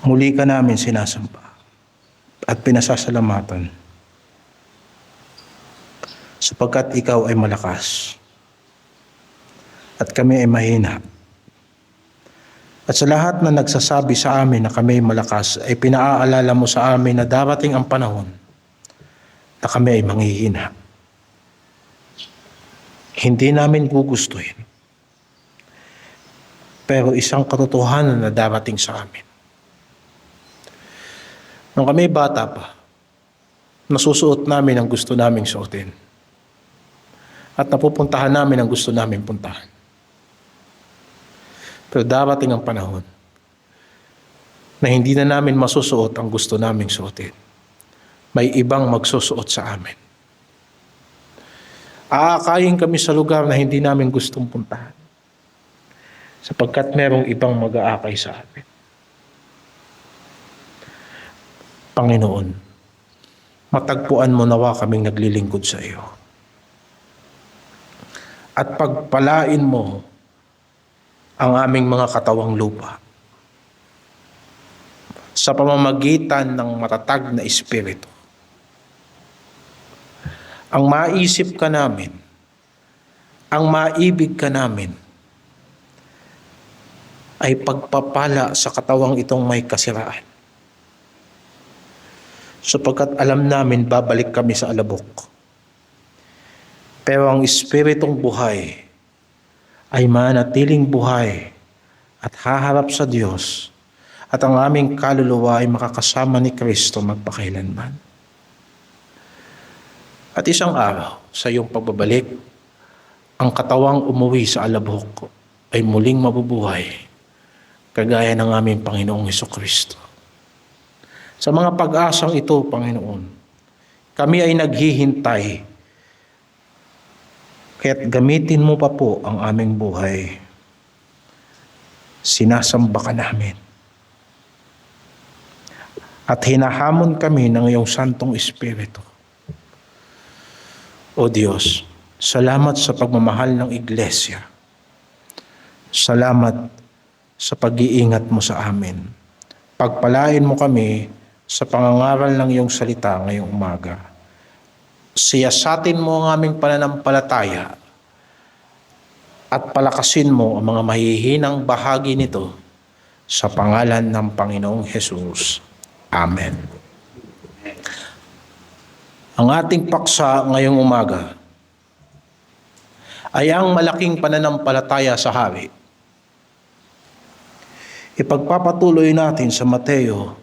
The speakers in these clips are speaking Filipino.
Muli ka namin sinasamba at pinasasalamatan sapagkat ikaw ay malakas at kami ay mahina. At sa lahat na nagsasabi sa amin na kami ay malakas, ay pinaaalala mo sa amin na darating ang panahon na kami ay manghihina. Hindi namin gugustuhin, pero isang katotohanan na darating sa amin. Nung kami bata pa, nasusuot namin ang gusto naming suotin at napupuntahan namin ang gusto naming puntahan. Pero darating ang panahon na hindi na namin masusuot ang gusto naming suotin. May ibang magsusuot sa amin. Aakayin kami sa lugar na hindi namin gustong puntahan sapagkat merong ibang mag-aakay sa amin. Panginoon, matagpuan mo nawa kaming naglilingkod sa iyo. At pagpalain mo ang aming mga katawang lupa sa pamamagitan ng matatag na espiritu. Ang maisip ka namin, ang maibig ka namin, ay pagpapala sa katawang itong may kasiraan. Sapagkat alam namin babalik kami sa alabok. Pero ang espiritong buhay ay manatiling buhay at haharap sa Diyos at ang aming kaluluwa ay makakasama ni Kristo magpakailanman. At isang araw sa iyong pagbabalik, ang katawang umuwi sa alabok ay muling mabubuhay kagaya ng aming Panginoong Hesukristo. Sa mga pag-asang ito, Panginoon, kami ay naghihintay. Kaya't gamitin mo pa po ang aming buhay. Sinasamba ka namin. At hinahamon kami ng iyong Santong Espiritu. O Diyos, salamat sa pagmamahal ng Iglesia. Salamat sa pag-iingat mo sa amin. Pagpalain mo kami sa pangangaral ng iyong salita ngayong umaga. Siyasatin mo ang aming pananampalataya at palakasin mo ang mga mahihinang bahagi nito sa pangalan ng Panginoong Hesus. Amen. Ang ating paksa ngayong umaga ay ang malaking pananampalataya sa hari. Ipagpapatuloy natin sa Matthew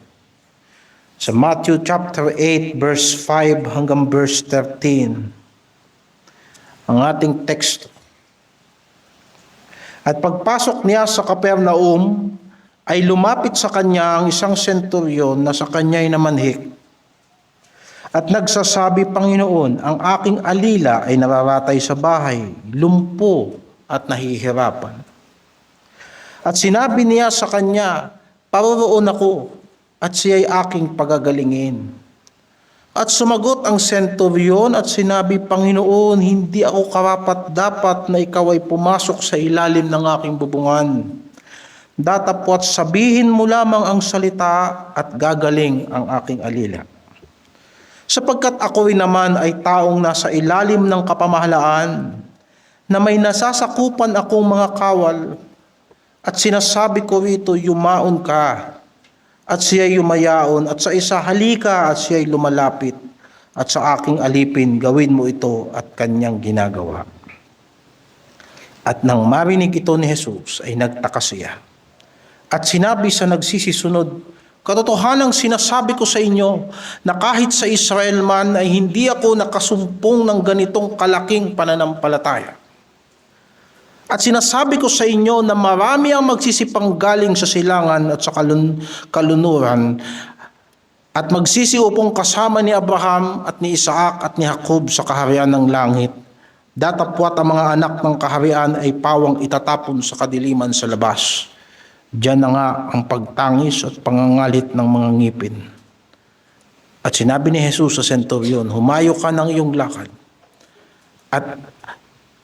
chapter 8 verse 5 hanggang verse 13 ang ating teksto. At pagpasok niya sa Capernaum ay lumapit sa kanya ang isang senturyon na sa kanya'y namanhik at nagsasabi, Panginoon, ang aking alila ay nararatay sa bahay, lumpo at nahihirapan. At sinabi niya sa kanya, paroroon ako at siya'y aking pagagalingin. At sumagot ang senturyon at sinabi, Panginoon, hindi ako karapat-dapat na ikaw ay pumasok sa ilalim ng aking bubungan. Datapwat sabihin mo lamang ang salita at gagaling ang aking alila. Sapagkat ako'y naman ay taong nasa ilalim ng kapamahalaan na may nasasakupan akong mga kawal at sinasabi ko rito, yumaon ka. At siya'y yumayaon, at sa isa halika, at siya'y lumalapit, at sa aking alipin gawin mo ito, at kanyang ginagawa. At nang marinig ito ni Jesus, ay nagtaka siya. At sinabi sa nagsisisunod, katotohanang sinasabi ko sa inyo, na kahit sa Israel man ay hindi ako nakasumpong ng ganitong kalaking pananampalataya. At sinasabi ko sa inyo na marami ang magsisipang galing sa silangan at sa kalunuran at magsisiupong kasama ni Abraham at ni Isaac at ni Jacob sa kaharian ng langit. Datapwat ang mga anak ng kaharian ay pawang itatapon sa kadiliman sa labas. Diyan na nga ang pagtangis at pangangalit ng mga ngipin. At sinabi ni Jesus sa senturyon, humayo ka ng iyong lakad. At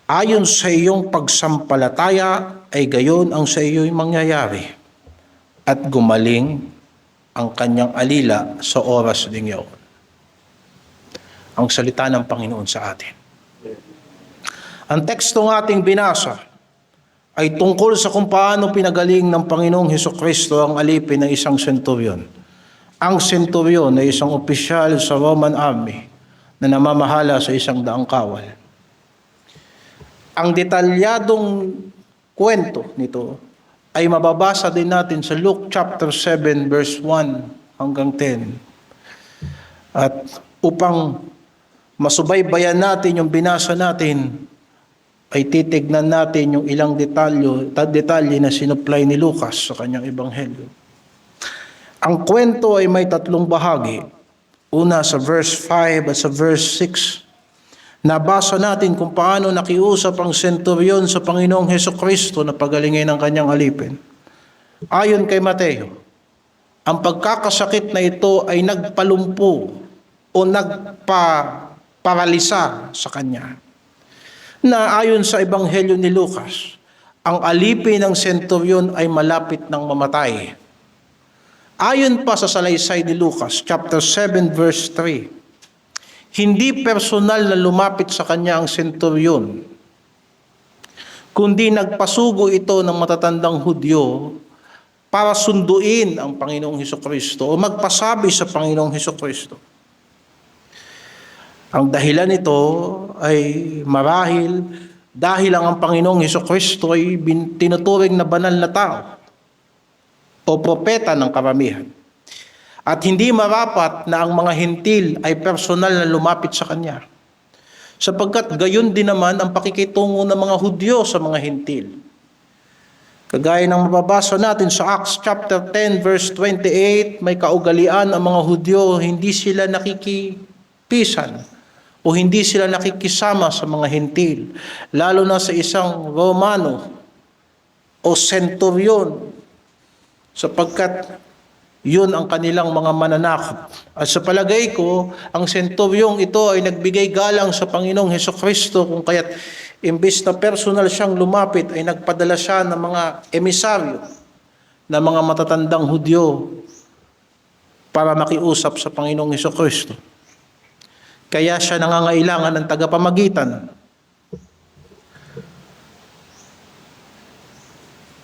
ayon sa iyong pagsampalataya ay gayon ang sa iyo'y mangyayari. At gumaling ang kanyang alila sa oras ding iyon. Ang salita ng Panginoon sa atin. Ang tekstong ating binasa ay tungkol sa kung paano pinagaling ng Panginoong Hesukristo ang alipin ng isang senturyon. Ang senturyon ay isang opisyal sa Roman army na namamahala sa 100 kawal. Ang detalyadong kwento nito ay mababasa din natin sa Luke chapter 7 verse 1 hanggang 10. At upang masubaybayan natin yung binasa natin, ay titignan natin yung ilang detalye na sinupply ni Lucas sa kanyang ebanghelyo. Ang kwento ay may 3 bahagi. Una sa verse 5 at sa verse 6. Nabasa natin kung paano nakiusap ang senturyon sa Panginoong Hesukristo na pagalingin ang kanyang alipin. Ayon kay Mateo, ang pagkakasakit na ito ay nagpalumpo o nagparalisa sa kanya. Na ayon sa ebanghelyo ni Lucas, ang alipin ng senturyon ay malapit ng mamatay. Ayon pa sa salaysay ni Lucas, chapter 7, verse 3, hindi personal na lumapit sa kanya ang senturyon, kundi nagpasugo ito ng matatandang Hudyo para sunduin ang Panginoong Hesukristo o magpasabi sa Panginoong Hesukristo. Ang dahilan nito ay marahil dahil ang Panginoong Hesukristo ay tinuturing na banal na tao o propeta ng karamihan. At hindi marapat na ang mga hentil ay personal na lumapit sa Kanya. Sapagkat gayon din naman ang pakikitungo ng mga Hudyo sa mga hentil. Kagaya ng mababasa natin sa Acts chapter 10 verse 28, may kaugalian ang mga Hudyo, hindi sila nakikipisan o hindi sila nakikisama sa mga hentil, lalo na sa isang Romano o senturyon, sapagkat yun ang kanilang mga mananakop. At sa palagay ko, ang senturyong ito ay nagbigay galang sa Panginoong Hesukristo, kung kaya't imbis na personal siyang lumapit, ay nagpadala siya ng mga emisaryo, na mga matatandang Hudyo, para makiusap sa Panginoong Hesukristo. Kaya siya nangangailangan ng tagapamagitan.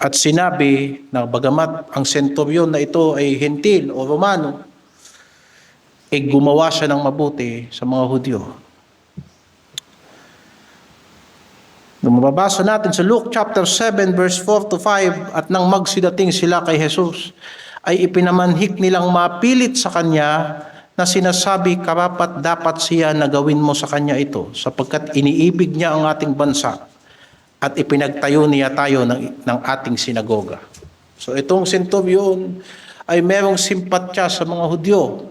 At sinabi na bagamat ang senturyon na ito ay hentil o Romano, ay gumawa siya ng mabuti sa mga Hudyo. Nung mababasa natin sa Luke chapter 7 verse 4 to 5, at nang magsidating sila kay Jesus, ay ipinamanhik nilang mapilit sa Kanya na sinasabi, karapat dapat siya na gawin mo sa Kanya ito, sapagkat iniibig niya ang ating bansa at ipinagtayo niya tayo ng ating sinagoga. So itong senturyon ay merong simpatya sa mga Hudyo.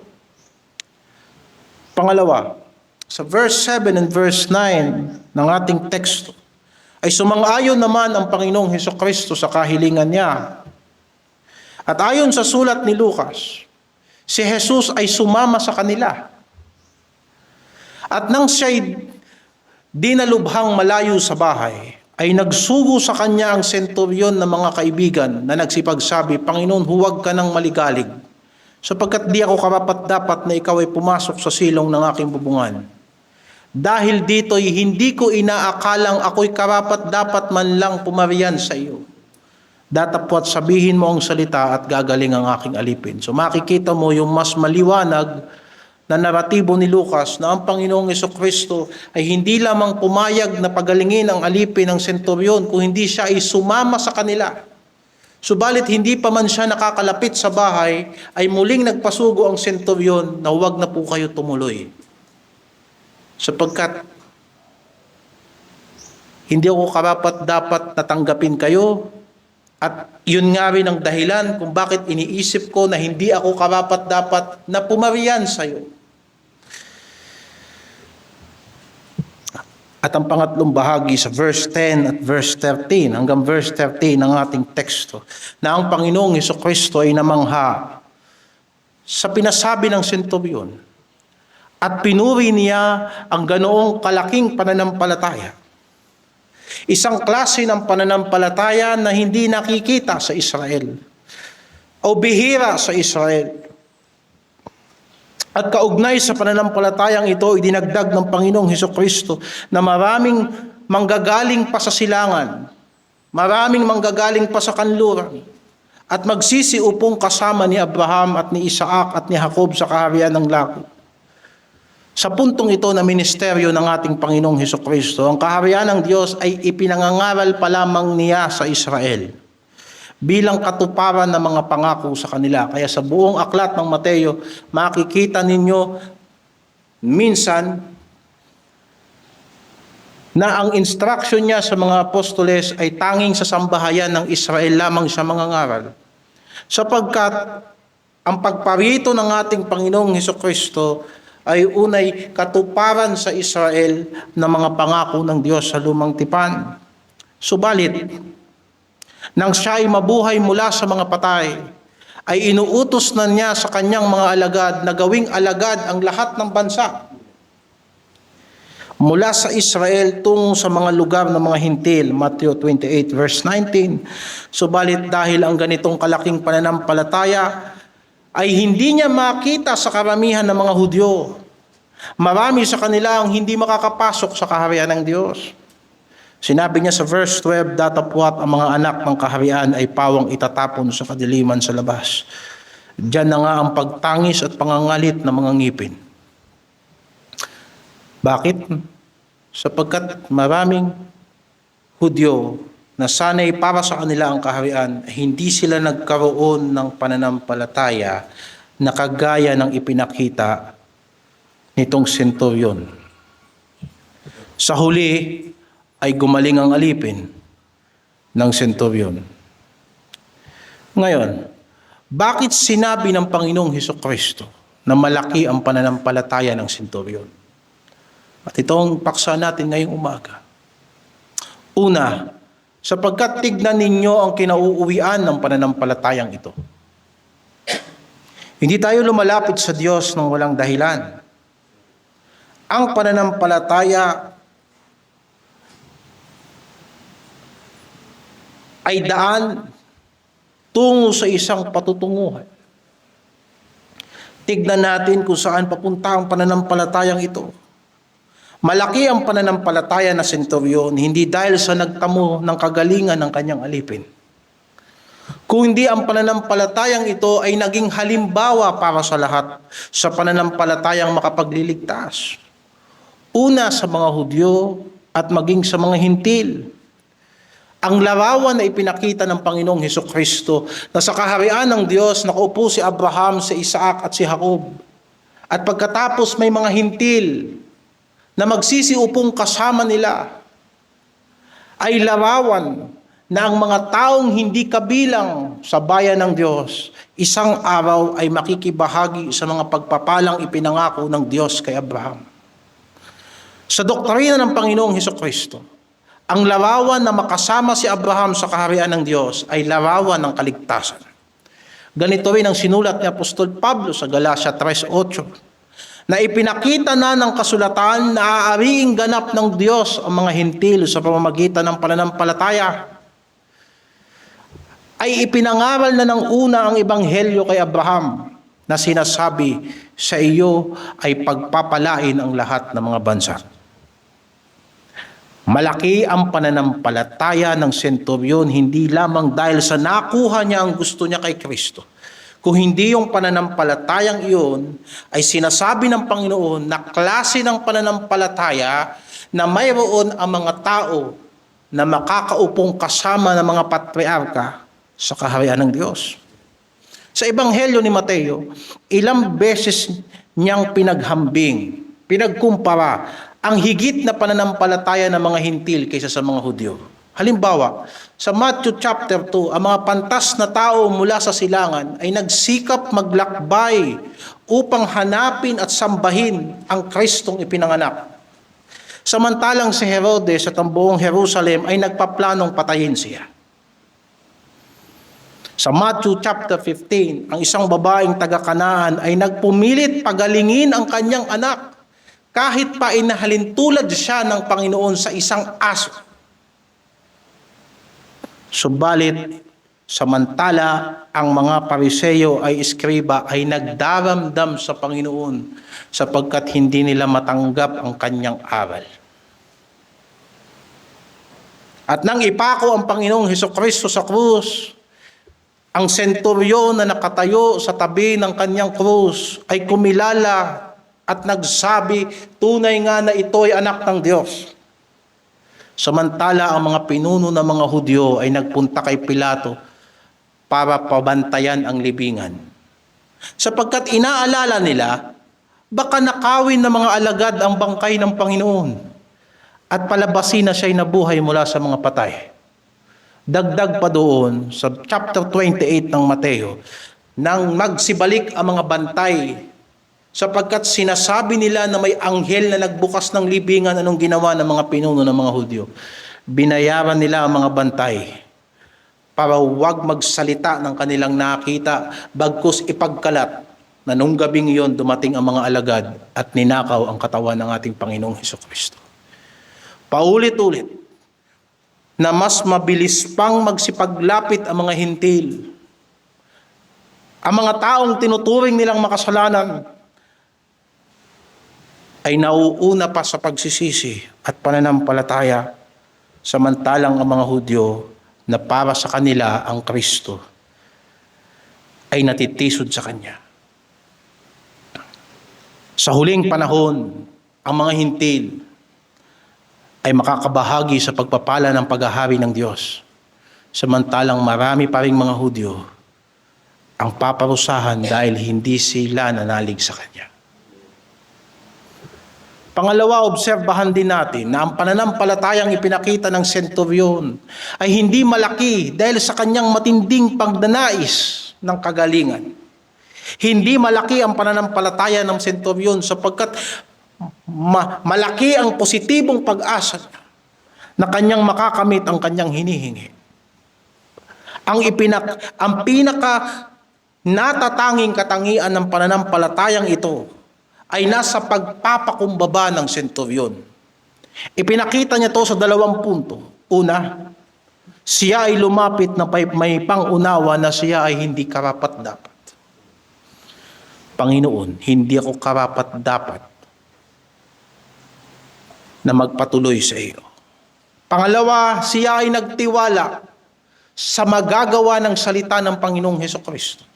Pangalawa, sa verse 7 and verse 9 ng ating teksto, ay sumang-ayon naman ang Panginoong Hesukristo sa kahilingan niya. At ayon sa sulat ni Lucas, si Jesus ay sumama sa kanila. At nang siya'y dinalubhang malayo sa bahay, ay nagsugo sa kanya ang senturyon ng mga kaibigan na nagsipagsabi, Panginoon, huwag ka nang maligalig, sapagkat di ako karapat-dapat na ikaw ay pumasok sa silong ng aking bubungan. Dahil dito'y hindi ko inaakalang ako'y karapat-dapat man lang pumariyan sa iyo. Datapwat sabihin mo ang salita at gagaling ang aking alipin. So makikita mo yung mas maliwanag na naratibo ni Lucas na ang Panginoong Hesukristo ay hindi lamang pumayag na pagalingin ang alipin ng senturyon, kung hindi siya ay sumama sa kanila. Subalit hindi pa man siya nakakalapit sa bahay, ay muling nagpasugo ang senturyon na huwag na po kayo tumuloy. Sapagkat hindi ako karapat-dapat natanggapin kayo, at yun nga rin ang dahilan kung bakit iniisip ko na hindi ako karapat-dapat na pumariyan sa iyo. At ang pangatlong bahagi sa verse 10 at verse 13 hanggang verse 13 ng ating teksto, na ang Panginoong Hesukristo ay namangha sa pinasabi ng senturyon at pinuri niya ang ganoong kalaking pananampalataya. Isang klase ng pananampalataya na hindi nakikita sa Israel o bihira sa Israel. At kaugnay sa pananampalatayang ito, idinagdag ng Panginoong Hesukristo na maraming manggagaling pa sa silangan, maraming manggagaling pa sa kanluran, at magsisiupong kasama ni Abraham at ni Isaac at ni Jacob sa kaharian ng langit. Sa puntong ito na ministeryo ng ating Panginoong Hesukristo, ang kaharian ng Diyos ay ipinangangaral pa lamang niya sa Israel bilang katuparan ng mga pangako sa kanila. Kaya sa buong aklat ng Mateo, makikita ninyo minsan na ang instruction niya sa mga apostoles ay tanging sa sambahayan ng Israel lamang siya mangangaral. Sapagkat ang pagparito ng ating Panginoong Hesukristo ay unay katuparan sa Israel ng mga pangako ng Diyos sa lumang tipan. Subalit, nang siya ay mabuhay mula sa mga patay, ay inuutos na niya sa kanyang mga alagad na gawing alagad ang lahat ng bansa. Mula sa Israel tungo sa mga lugar ng mga hintil, Matthew 28 verse 19. Subalit dahil ang ganitong kalaking pananampalataya ay hindi niya makita sa karamihan ng mga Hudyo, marami sa kanila ang hindi makakapasok sa kaharian ng Diyos. Sinabi niya sa verse 12, datapwat ang mga anak ng kaharian ay pawang itatapon sa kadiliman sa labas. Diyan na nga ang pagtangis at pangangalit ng mga ngipin. Bakit? Sapagkat maraming Hudyo na sanay para sa kanila ang kaharian, hindi sila nagkaroon ng pananampalataya na kagaya ng ipinakita nitong senturyon. Sa huli, ay gumaling ang alipin ng senturyon. Ngayon, bakit sinabi ng Panginoong Hesukristo na malaki ang pananampalataya ng senturyon? At itong paksa natin ngayong umaga. Una, sapagkat tignan ninyo ang kinauuwian ng pananampalatayang ito. Hindi tayo lumalapit sa Diyos ng walang dahilan. Ang pananampalataya ay daan tungo sa isang patutunguhan. Tignan natin kung saan papunta ang pananampalatayang ito. Malaki ang pananampalataya na senturyon, hindi dahil sa nagtamo ng kagalingan ng kanyang alipin. Kung hindi ang pananampalatayang ito ay naging halimbawa para sa lahat sa pananampalatayang makapagliligtas. Una sa mga Hudyo at maging sa mga hintil. Ang larawan na ipinakita ng Panginoong Hesukristo na sa kaharian ng Diyos nakaupo si Abraham, si Isaac at si Jacob. At pagkatapos may mga hintil na magsisiupong kasama nila, ay larawan na ang mga taong hindi kabilang sa bayan ng Diyos, isang araw ay makikibahagi sa mga pagpapalang ipinangako ng Diyos kay Abraham. Sa doktrina ng Panginoong Hesukristo, ang larawan na makasama si Abraham sa kaharian ng Diyos ay larawan ng kaligtasan. Ganito rin ang sinulat ni Apostol Pablo sa Galatia 3:8, na ipinakita na ng kasulatan na aariing ganap ng Diyos ang mga hintil sa pamamagitan ng pananampalataya. Ay ipinangaral na ng una ang ebanghelyo kay Abraham na sinasabi, sa iyo ay pagpapalain ang lahat ng mga bansa. Malaki ang pananampalataya ng senturyon hindi lamang dahil sa nakuha niya ang gusto niya kay Kristo. Kung hindi yung pananampalatayang iyon ay sinasabi ng Panginoon na klase ng pananampalataya na mayroon ang mga tao na makakaupong kasama ng mga patriarka sa kaharian ng Diyos. Sa Ebanghelyo ni Mateo, ilang beses niyang pinaghambing, pinagkumpara ang higit na pananampalataya ng mga hintil kaysa sa mga Hudyo. Halimbawa, sa Matthew chapter 2, ang mga pantas na tao mula sa silangan ay nagsikap maglakbay upang hanapin at sambahin ang Kristong ipinanganak. Samantalang si Herodes at ang buong Jerusalem ay nagpaplanong patayin siya. Sa Matthew chapter 15, ang isang babaeng taga-Kanaan ay nagpumilit pagalingin ang kanyang anak kahit pa inahalintulad siya ng Panginoon sa isang aso. Subalit, Samantala, ang mga Pariseo ay iskriba ay nagdaramdam sa Panginoon sapagkat hindi nila matanggap ang kanyang aral. At nang ipako ang Panginoong Hesukristo sa krus, ang senturyon na nakatayo sa tabi ng kanyang krus ay kumilala at nagsabi, tunay nga na ito ay anak ng Diyos. Samantala, ang mga pinuno ng mga Hudyo ay nagpunta kay Pilato para pabantayan ang libingan. Sapagkat inaalala nila, baka nakawin ng mga alagad ang bangkay ng Panginoon at palabasin na siya'y nabuhay mula sa mga patay. Dagdag pa doon sa chapter 28 ng Mateo, nang magsibalik ang mga bantay sapagkat sinasabi nila na may anghel na nagbukas ng libingan. Anong ginawa ng mga pinuno ng mga Hudyo? Binayaran nila ang mga bantay para huwag magsalita ng kanilang nakita, bagkus ipagkalat na nung gabing iyon dumating ang mga alagad at ninakaw ang katawan ng ating Panginoong Hesukristo. Paulit-ulit na mas mabilis pang magsipaglapit ang mga hintil. Ang mga taong tinuturing nilang makasalanan ay nauuna pa sa pagsisisi at pananampalataya, samantalang ang mga Hudyo na para sa kanila ang Kristo ay natitisod sa Kanya. Sa huling panahon, ang mga hintil ay makakabahagi sa pagpapala ng paghahari ng Diyos, samantalang marami pa ring mga Hudyo ang paparusahan dahil hindi sila nanalig sa Kanya. Pangalawa, obserbahan din natin na ang pananampalatayang ipinakita ng senturyon ay hindi malaki dahil sa kanyang matinding pagnanais ng kagalingan. Hindi malaki ang pananampalataya ng senturyon sapagkat malaki ang positibong pag-asa na kanyang makakamit ang kanyang hinihingi. Ang pinaka natatanging katangian ng pananampalatayang ito ay nasa pagpapakumbaba ng senturyon. Ipinakita niya to sa 2 punto. Una, siya ay lumapit na may pangunawa na siya ay hindi karapat-dapat. Panginoon, hindi ako karapat-dapat na magpatuloy sa iyo. Pangalawa, siya ay nagtiwala sa magagawa ng salita ng Panginoong Hesukristo.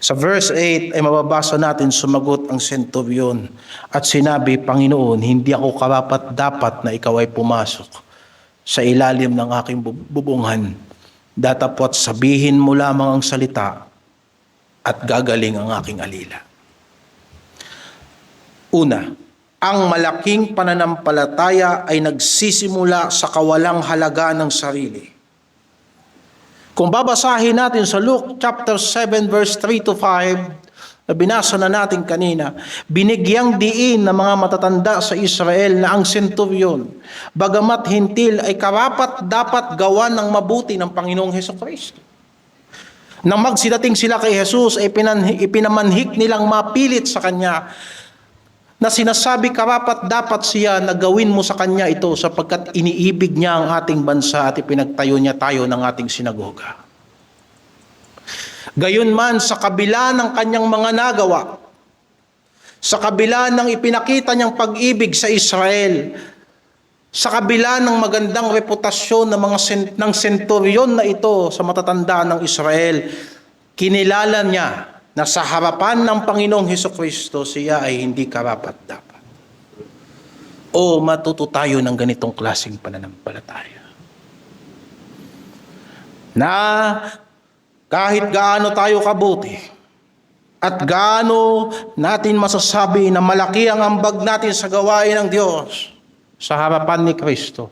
Sa verse 8 ay mababasa natin, sumagot ang senturyon at sinabi, Panginoon, hindi ako karapat-dapat na ikaw ay pumasok sa ilalim ng aking bubungan. Datapot sabihin mo lamang ang salita at gagaling ang aking alila. Una, ang malaking pananampalataya ay nagsisimula sa kawalang halaga ng sarili. Kung babasahin natin sa Luke chapter 7 verse 3 to 5, na binasa na natin kanina, binigyang diin ng mga matatanda sa Israel na ang senturyon, bagamat hintil, ay karapat dapat gawan ng mabuti ng Panginoong Hesukristo. Nang magsidating sila kay Jesus, ay ipinamanhik nilang mapilit sa Kanya na sinasabi karapat dapat siya na gawin mo sa Kanya ito sapagkat iniibig niya ang ating bansa at ipinagtayo niya tayo ng ating sinagoga. Gayunman, sa kabila ng kanyang mga nagawa, sa kabila ng ipinakita niyang pag-ibig sa Israel, sa kabila ng magandang reputasyon ng senturyon na ito sa matatanda ng Israel, kinilala niya na sa harapan ng Panginoong Hesukristo, siya ay hindi karapat-dapat. O matuto tayo ng ganitong klaseng pananampalataya. Na kahit gaano tayo kabuti at gaano natin masasabi na malaki ang ambag natin sa gawain ng Diyos sa harapan ni Kristo,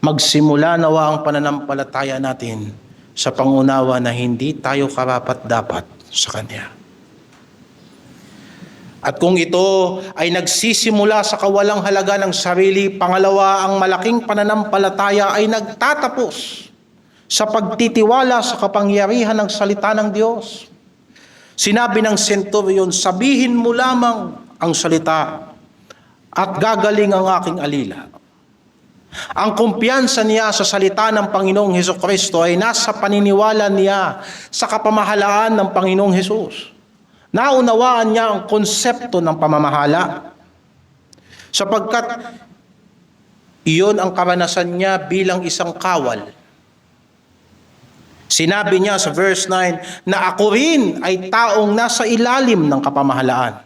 magsimula nawa ang pananampalataya natin sa pangunawa na hindi tayo karapat-dapat sa Kanya. At kung ito ay nagsisimula sa kawalang halaga ng sarili, pangalawa, ang malaking pananampalataya ay nagtatapos sa pagtitiwala sa kapangyarihan ng salita ng Diyos. Sinabi ng senturyon, sabihin mo lamang ang salita at gagaling ang aking alila. Ang kumpiyansa niya sa salita ng Panginoong Hesukristo ay nasa paniniwala niya sa kapamahalaan ng Panginoong Hesus. Naunawaan niya ang konsepto ng pamamahala sapagkat iyon ang karanasan niya bilang isang kawal. Sinabi niya sa verse 9 na ako rin ay taong nasa ilalim ng kapamahalaan.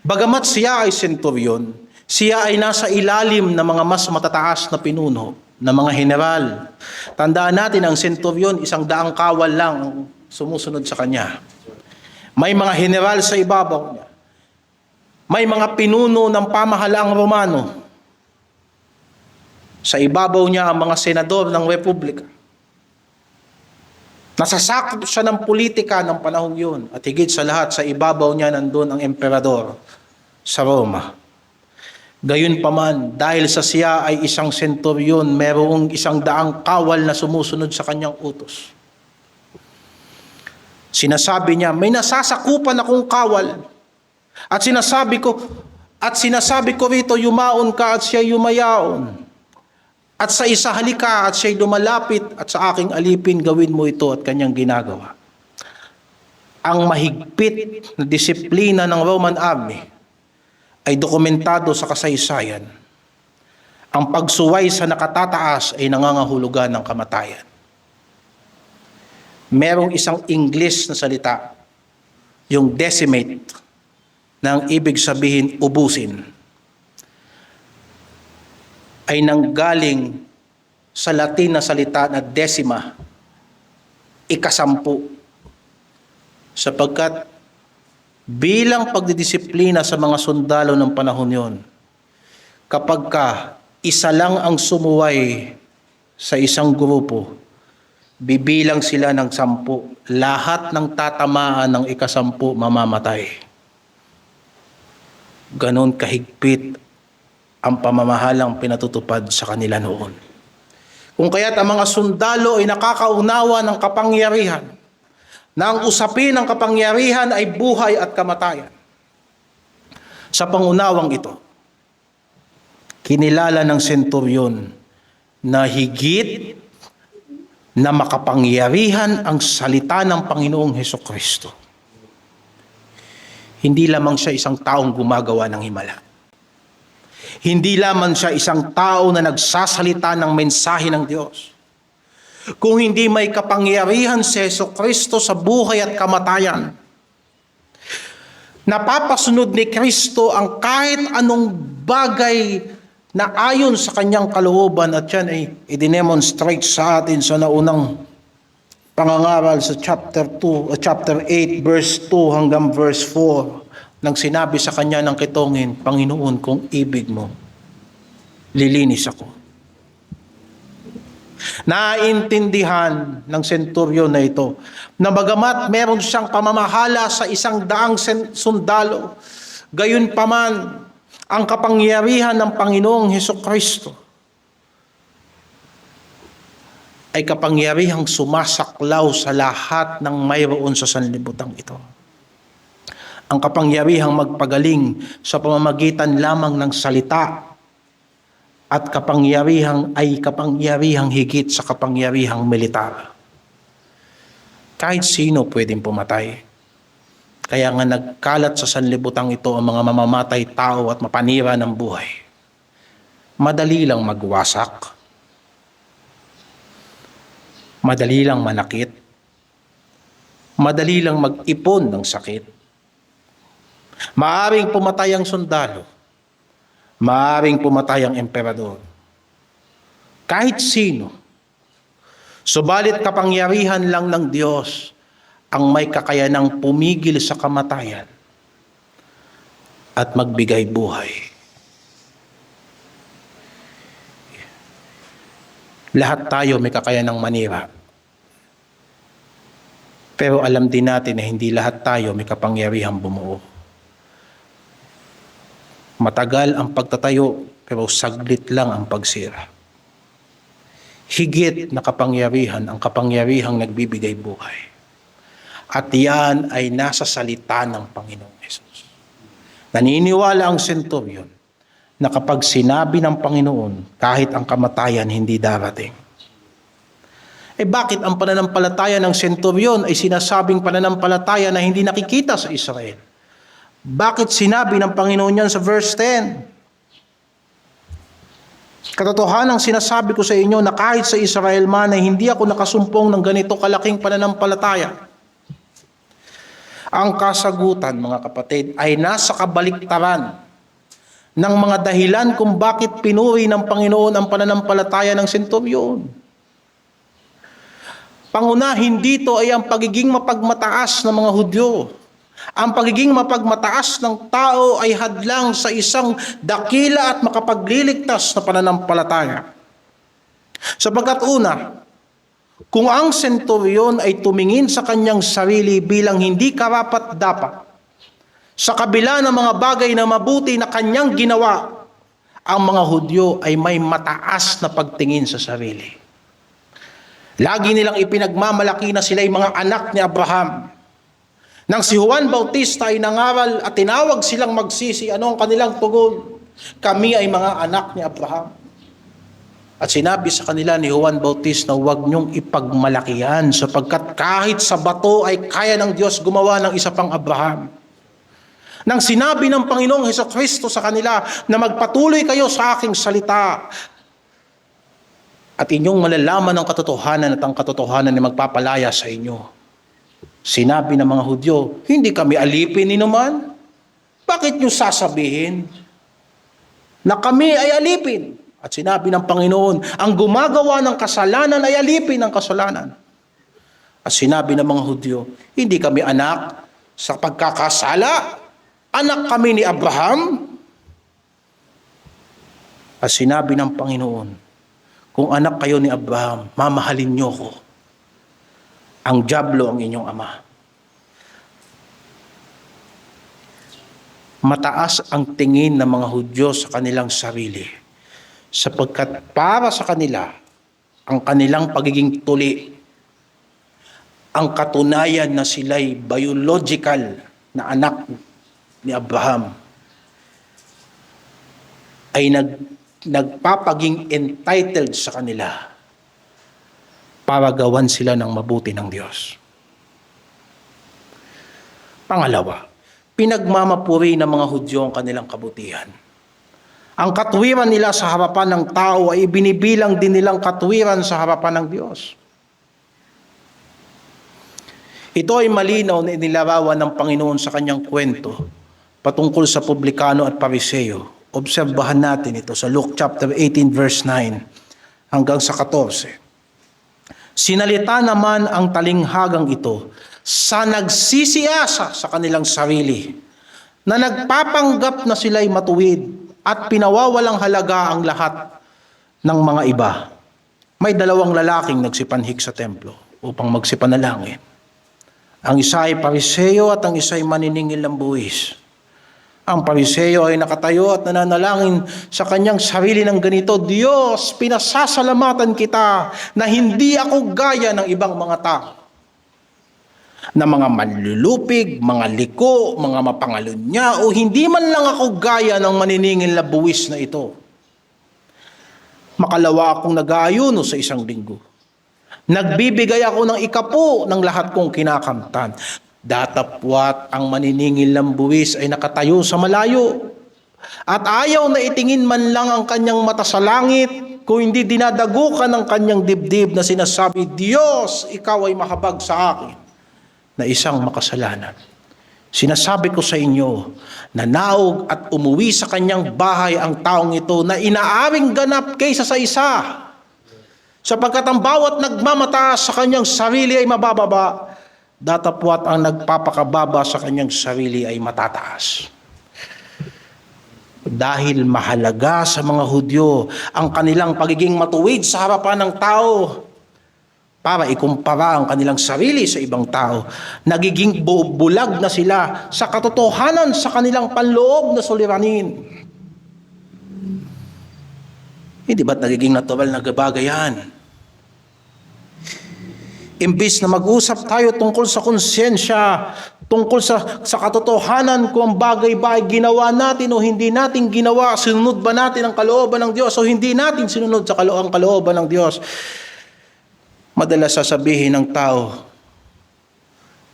Bagamat siya ay senturyon, siya ay nasa ilalim ng mga mas matataas na pinuno, ng mga general. Tandaan natin, ang senturyon, 100 kawal lang ang sumusunod sa kanya. May mga general sa ibabaw niya. May mga pinuno ng pamahalaang Romano. Sa ibabaw niya ang mga senador ng Republika. Nasasakop siya ng politika ng panahon yun. At higit sa lahat, sa ibabaw niya nandun ang emperador sa Roma. Gayunpaman, dahil sa siya ay isang senturyon, merong 100 kawal na sumusunod sa kanyang utos. Sinasabi niya, may nasasakupan akong kawal. At sinasabi ko rito, yumaon ka at siya yumayaon. At sa isa halika at siya'y lumalapit at sa aking alipin gawin mo ito at kanyang ginagawa. Ang mahigpit na disiplina ng Roman Army ay dokumentado sa kasaysayan. Ang pagsuway sa nakatataas ay nangangahulugan ng kamatayan. Merong isang English na salita, yung decimate, na ang ibig sabihin ubusin, ay nanggaling sa Latin na salita na decima, 10, sapagkat bilang pagdidisiplina sa mga sundalo ng panahon yon, kapag isa lang ang sumuway sa isang grupo, bibilang sila ng 10, lahat ng tatamaan ng 10 mamamatay. Ganon kahigpit ang pamamahalang pinatutupad sa kanila noon. Kung kaya't ang mga sundalo ay nakakaunawa ng kapangyarihan, na ang usapin ng kapangyarihan ay buhay at kamatayan. Sa pangunawang ito, kinilala ng senturyon na higit na makapangyarihan ang salita ng Panginoong Hesukristo. Hindi lamang siya isang taong gumagawa ng himala. Hindi lamang siya isang tao na nagsasalita ng mensahe ng Diyos. Kung hindi may kapangyarihan si Jesucristo sa buhay at kamatayan, napapasunod ni Kristo ang kahit anong bagay na ayon sa kanyang kalooban, at yan ay i-demonstrate sa atin sa naunang pangangaral sa chapter 8 verse 2 hanggang verse 4. Nang sinabi sa kanya ng kitongin, Panginoon, kung ibig mo, lilinis ako. Naintindihan ng senturyon na ito na bagamat meron siyang pamamahala sa 100 sundalo, gayon paman ang kapangyarihan ng Panginoong Hesukristo ay kapangyarihang sumasaklaw sa lahat ng mayroon sa sanlibutan ito. Ang kapangyarihang magpagaling sa pamamagitan lamang ng salita at kapangyarihang higit sa kapangyarihang militar. Kahit sino pwedeng pumatay. Kaya nga nagkalat sa sanlibutan ito ang mga mamamatay tao at mapanira ng buhay. Madali lang magwasak. Madali lang manakit. Madali lang mag-ipon ng sakit. Maaring pumatay ang sundalo. Maaring pumatay ang emperador. Kahit sino. Subalit kapangyarihan lang ng Diyos ang may kakayanang pumigil sa kamatayan at magbigay buhay. Lahat tayo may kakayanang manira. Pero alam din natin na hindi lahat tayo may kapangyarihang bumuo. Matagal ang pagtatayo, pero saglit lang ang pagsira. Higit na kapangyarihan ang kapangyarihang nagbibigay buhay. At yan ay nasa salita ng Panginoong Hesus. Naniniwala ang senturyon na kapag sinabi ng Panginoon, kahit ang kamatayan hindi darating. Bakit ang pananampalataya ng senturyon ay sinasabing pananampalataya na hindi nakikita sa Israel? Bakit sinabi ng Panginoon yan sa verse 10? Katotohanan ang sinasabi ko sa inyo na kahit sa Israel man ay hindi ako nakasumpong ng ganito kalaking pananampalataya. Ang kasagutan, mga kapatid, ay nasa kabaliktaran ng mga dahilan kung bakit pinuri ng Panginoon ang pananampalataya ng senturyon. Pangunahin dito ay ang pagiging mapagmataas ng mga Hudyo. Ang pagiging mapagmataas ng tao ay hadlang sa isang dakila at makapagliligtas na pananampalataya. Sapagkat una, kung ang senturyon ay tumingin sa kanyang sarili bilang hindi karapat-dapat, sa kabila ng mga bagay na mabuti na kanyang ginawa, ang mga Hudyo ay may mataas na pagtingin sa sarili. Lagi nilang ipinagmamalaki na sila'y mga anak ni Abraham. Nang si Juan Bautista ay nangaral at tinawag silang magsisi, ano ang kanilang tugon? Kami ay mga anak ni Abraham. At sinabi sa kanila ni Juan Bautista, huwag niyong ipagmalakihan sapagkat kahit sa bato ay kaya ng Diyos gumawa ng isa pang Abraham. Nang sinabi ng Panginoong Hesukristo sa kanila na magpatuloy kayo sa aking salita at inyong malalaman ang katotohanan at ang katotohanan ay magpapalaya sa inyo. Sinabi ng mga Hudyo, hindi kami alipin ni naman. Bakit niyo sasabihin na kami ay alipin? At sinabi ng Panginoon, ang gumagawa ng kasalanan ay alipin ng kasalanan. At sinabi ng mga Hudyo, hindi kami anak sa pagkakasala. Anak kami ni Abraham. At sinabi ng Panginoon, kung anak kayo ni Abraham, mamahalin niyo ko. Ang dyablo ang inyong ama. Mataas ang tingin ng mga Hudyo sa kanilang sarili, sapagkat para sa kanila, ang kanilang pagiging tuli, ang katunayan na sila'y biological na anak ni Abraham, ay nagpapaging entitled sa kanila para gawan sila ng mabuti ng Diyos. Pangalawa, pinagmamapuri ng mga Hudyo ang kanilang kabutihan. Ang katuwiran nila sa harapan ng tao ay ibinibilang din nilang katuwiran sa harapan ng Diyos. Ito ay malinaw na inilarawan ng Panginoon sa kanyang kwento patungkol sa publikano at pariseo. Obserbahan natin ito sa Luke chapter 18 verse 9 hanggang sa 14. Sinalita naman ang talinghagang ito sa nagsisiyasa sa kanilang sarili, na nagpapanggap na sila'y matuwid at pinawawalang halaga ang lahat ng mga iba. May dalawang lalaking nagsipanhik sa templo upang magsipanalangin. Ang isa ay pariseo at ang isa ay maniningil ng buwis. Ang pariseo ay nakatayo at nananalangin sa kanyang sarili ng ganito, Diyos, pinasasalamatan kita na hindi ako gaya ng ibang mga tao, na mga manlulupig, mga liko, mga mapangalunya, o hindi man lang ako gaya ng maniningil na buwis na ito. Makalawa akong nag-aayuno sa isang linggo. Nagbibigay ako ng ikapo ng lahat kong kinakamtan. Datapwat ang maniningil ng buwis ay nakatayo sa malayo at ayaw na itingin man lang ang kanyang mata sa langit, kung hindi dinadagukan ng kanyang dibdib na sinasabi, Diyos, ikaw ay mahabag sa akin na isang makasalanan. Sinasabi ko sa inyo na naog at umuwi sa kanyang bahay ang taong ito na inaaring ganap kaysa sa isa, sapagkat ang bawat nagmamataas sa kanyang sarili ay mabababa, datapwat ang nagpapakababa sa kanyang sarili ay matataas. Dahil mahalaga sa mga Hudyo ang kanilang pagiging matuwid sa harapan ng tao para ikumpara ang kanilang sarili sa ibang tao, nagiging bulag na sila sa katotohanan sa kanilang panloob na suliranin. Hindi ba't nagiging natural na bagay yan? Imbis na mag-usap tayo tungkol sa konsensya, tungkol sa katotohanan kung ang bagay ba ay ginawa natin o hindi natin ginawa, sinunod ba natin ang kalooban ng Diyos o hindi natin sinunod ang kalooban ng Diyos. Madalas sasabihin ng tao,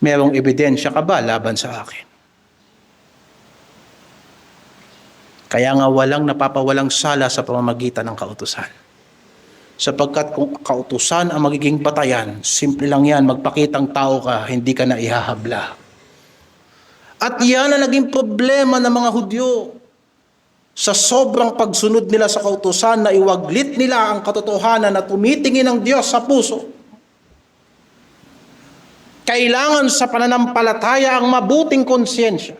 merong ebidensya ka ba laban sa akin? Kaya nga walang napapawalang sala sa pamamagitan ng kautusan. Sapagkat kung kautusan ang magiging batayan, simple lang yan, magpakitang tao ka, hindi ka na ihahabla. At yan ang naging problema ng mga Hudyo. Sa sobrang pagsunod nila sa kautusan na iwaglit nila ang katotohanan na tumitingin ng Diyos sa puso. Kailangan sa pananampalataya ang mabuting konsyensya.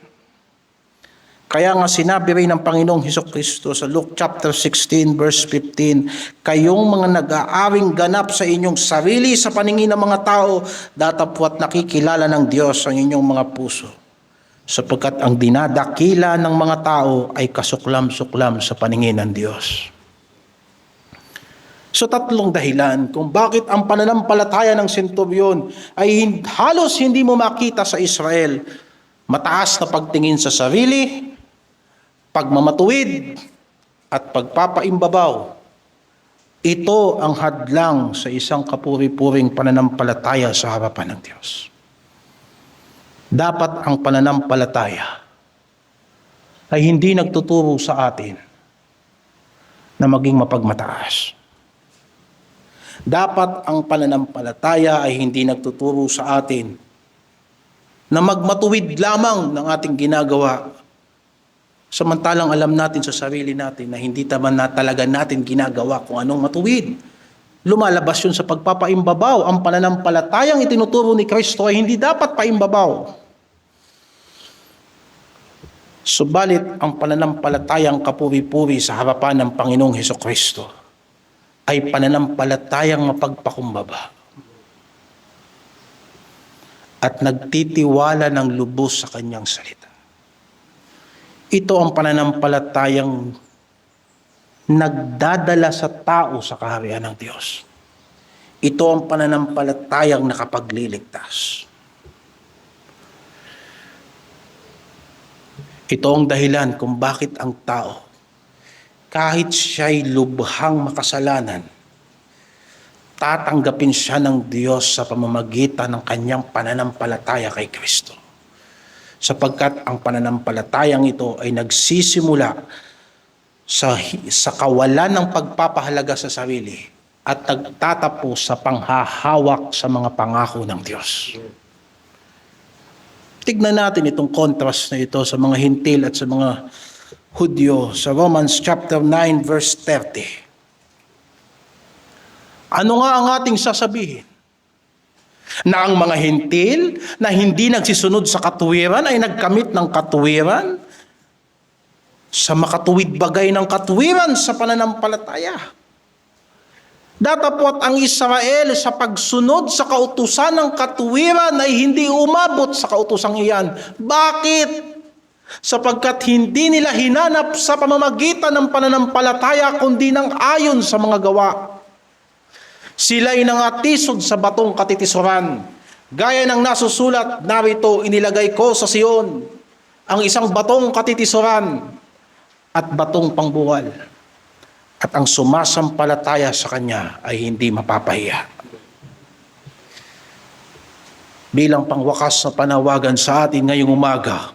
Kaya nga sinabi rin ng Panginoong Hesukristo sa Luke chapter 16 verse 15, kayong mga nag-aaring ganap sa inyong sarili sa paningin ng mga tao, datapwat nakikilala ng Diyos ang inyong mga puso. Sapagkat ang dinadakila ng mga tao ay kasuklam-suklam sa paningin ng Diyos. So tatlong dahilan kung bakit ang pananampalataya ng senturyon ay halos hindi mo makita sa Israel. Mataas na pagtingin sa sarili, pagmamatuwid, at pagpapaimbabaw. Ito ang hadlang sa isang kapuri-puring pananampalataya sa harapan ng Diyos. Dapat ang pananampalataya ay hindi nagtuturo sa atin na maging mapagmataas. Dapat ang pananampalataya ay hindi nagtuturo sa atin na magmatuwid lamang ng ating ginagawa, samantalang alam natin sa sarili natin na hindi naman talaga natin ginagawa kung anong matuwid. Lumalabas yun sa pagpapaimbabaw. Ang pananampalatayang itinuturo ni Kristo ay hindi dapat paimbabaw. Subalit ang pananampalatayang kapuri-puri sa harapan ng Panginoong Hesukristo ay pananampalatayang mapagpakumbaba at nagtitiwala ng lubos sa kanyang salita. Ito ang pananampalatayang nagdadala sa tao sa kaharian ng Diyos. Ito ang pananampalatayang nakapagliligtas. Ito ang dahilan kung bakit ang tao, kahit siya'y lubhang makasalanan, tatanggapin siya ng Diyos sa pamamagitan ng kanyang pananampalataya kay Kristo. Sapagkat ang pananampalatayang ito ay nagsisimula sa kawalan ng pagpapahalaga sa sarili at nagtatapos sa panghahawak sa mga pangako ng Diyos. Tignan natin itong contrast na ito sa mga Hintil at sa mga Hudyo sa Romans chapter 9 verse 30. Ano nga ang ating sasabihin? Na ang mga Hintil na hindi nagsisunod sa katuwiran ay nagkamit ng katuwiran sa makatuwid bagay ng katuwiran sa pananampalataya. Datapwat ang Israel sa pagsunod sa kautusan ng katuwiran ay hindi umabot sa kautusang iyan. Bakit? Sapagkat hindi nila hinanap sa pamamagitan ng pananampalataya kundi ng ayon sa mga gawa. Sila'y nangatisod sa batong katitisuran. Gaya ng nasusulat, narito inilagay ko sa Sion ang isang batong katitisuran at batong pangbuwal. At ang sumasampalataya sa Kanya ay hindi mapapahiya. Bilang pangwakas na panawagan sa atin ngayong umaga,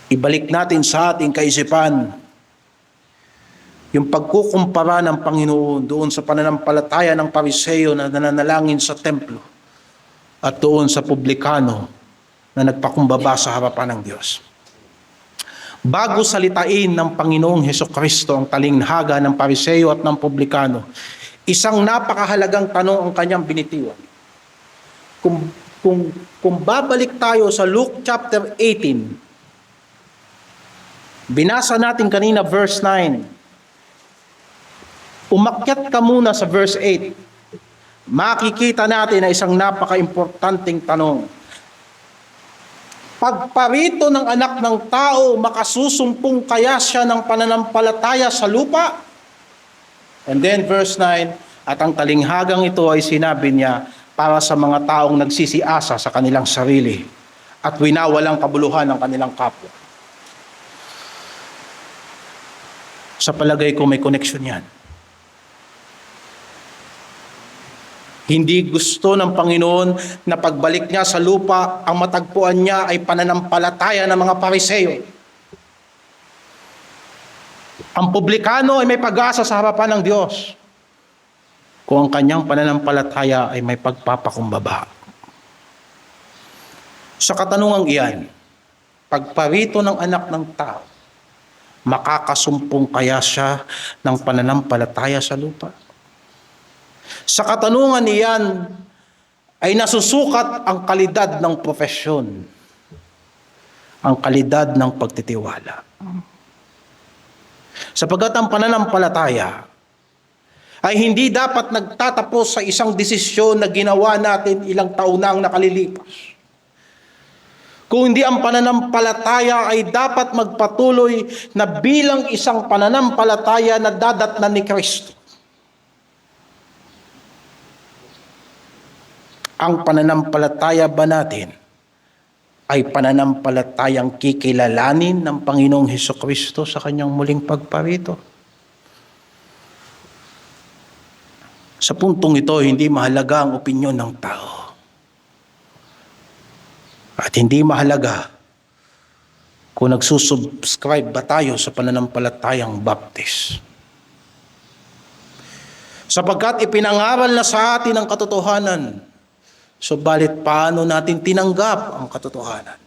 ibalik natin sa ating kaisipan yung pagkukumpara ng Panginoon doon sa pananampalataya ng Pariseo na nananalangin sa templo at doon sa publikano na nagpakumbaba sa harapan ng Diyos. Bago salitain ng Panginoong Hesukristo ang talinghaga ng Pariseo at ng publikano, isang napakahalagang tanong ang kanyang binitiwan. Kung babalik tayo sa Luke chapter 18, binasa natin kanina verse 9. Umakyat ka muna sa verse 8. Makikita natin na isang napaka-importanting tanong. Pagparito ng anak ng tao, makasusumpong kaya siya ng pananampalataya sa lupa? And then verse 9, at ang talinghagang ito ay sinabi niya, para sa mga taong nagsisiasa sa kanilang sarili at winawalang kabuluhan ng kanilang kapwa. Sa palagay ko may connection yan. Hindi gusto ng Panginoon na pagbalik niya sa lupa, ang matagpuan niya ay pananampalataya ng mga Pariseo. Ang publikano ay may pag-asa sa harapan ng Diyos kung ang kanyang pananampalataya ay may pagpapakumbaba. Sa katanungang iyan, pagparito ng anak ng tao, makakasumpong kaya siya ng pananampalataya sa lupa? Sa katanungan iyan ay nasusukat ang kalidad ng profesyon, ang kalidad ng pagtitiwala. Sapagkat ang pananampalataya ay hindi dapat nagtatapos sa isang desisyon na ginawa natin ilang taon na ang nakalilipas. Kung hindi, ang pananampalataya ay dapat magpatuloy na bilang isang pananampalataya na dadatnan ni Kristo. Ang pananampalataya ba natin ay pananampalatayang kikilalanin ng Panginoong Hesukristo sa kanyang muling pagparito? Sa puntong ito, hindi mahalaga ang opinyon ng tao. At hindi mahalaga kung nagsusubscribe ba tayo sa pananampalatayang Baptist. Sapagkat ipinangaral na sa atin ang katotohanan, subalit paano natin tinanggap ang katotohanan?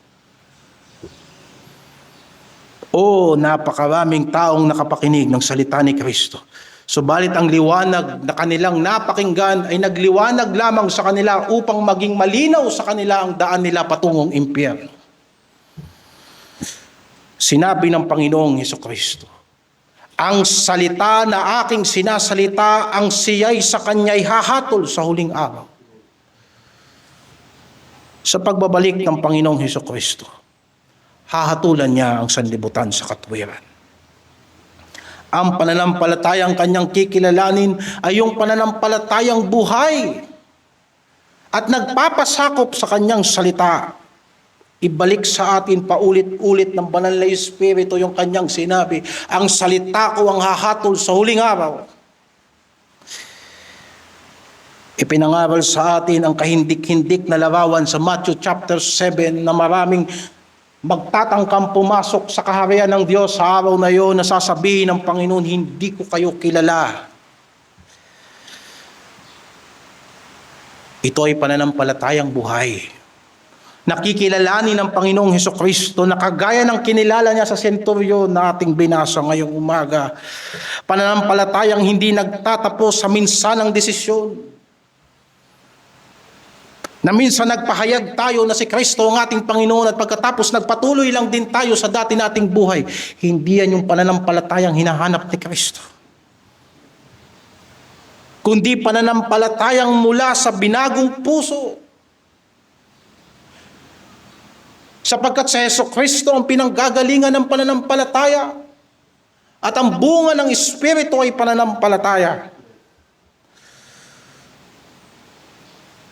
Napakaraming taong nakapakinig ng salita ni Kristo. Subalit ang liwanag na kanilang napakinggan ay nagliwanag lamang sa kanila upang maging malinaw sa kanila ang daan nila patungong impyerno. Sinabi ng Panginoong Hesukristo, ang salita na aking sinasalita, ang siya'y sa kanya'y hahatol sa huling araw. Sa pagbabalik ng Panginoong Hesukristo, hahatulan niya ang sanlibutan sa katwiran. Ang pananampalatayang kanyang kikilalanin ay yung pananampalatayang buhay at nagpapasakop sa kanyang salita. Ibalik sa atin paulit-ulit ng Banal na Espiritu yung kanyang sinabi, ang salita ko ang hahatol sa huling araw. Ipinangaral sa atin ang kahindik-hindik na larawan sa Matthew chapter 7 na maraming magtatangkang pumasok sa kaharian ng Diyos sa araw na iyon na sasabihin ng Panginoon, hindi ko kayo kilala. Ito ay pananampalatayang buhay. Nakikilalanin ng Panginoong Hesukristo na kagaya ng kinilala niya sa senturyon na ating binasa ngayong umaga. Pananampalatayang hindi nagtatapos sa minsanang desisyon. Na minsan nagpahayag tayo na si Kristo ang ating Panginoon at pagkatapos nagpatuloy lang din tayo sa dati nating buhay. Hindi yan yung pananampalatayang hinahanap ni Kristo. Kundi pananampalatayang mula sa binagong puso. Sapagkat sa Hesukristo ang pinanggagalingan ng pananampalataya at ang bunga ng Espiritu ay pananampalataya.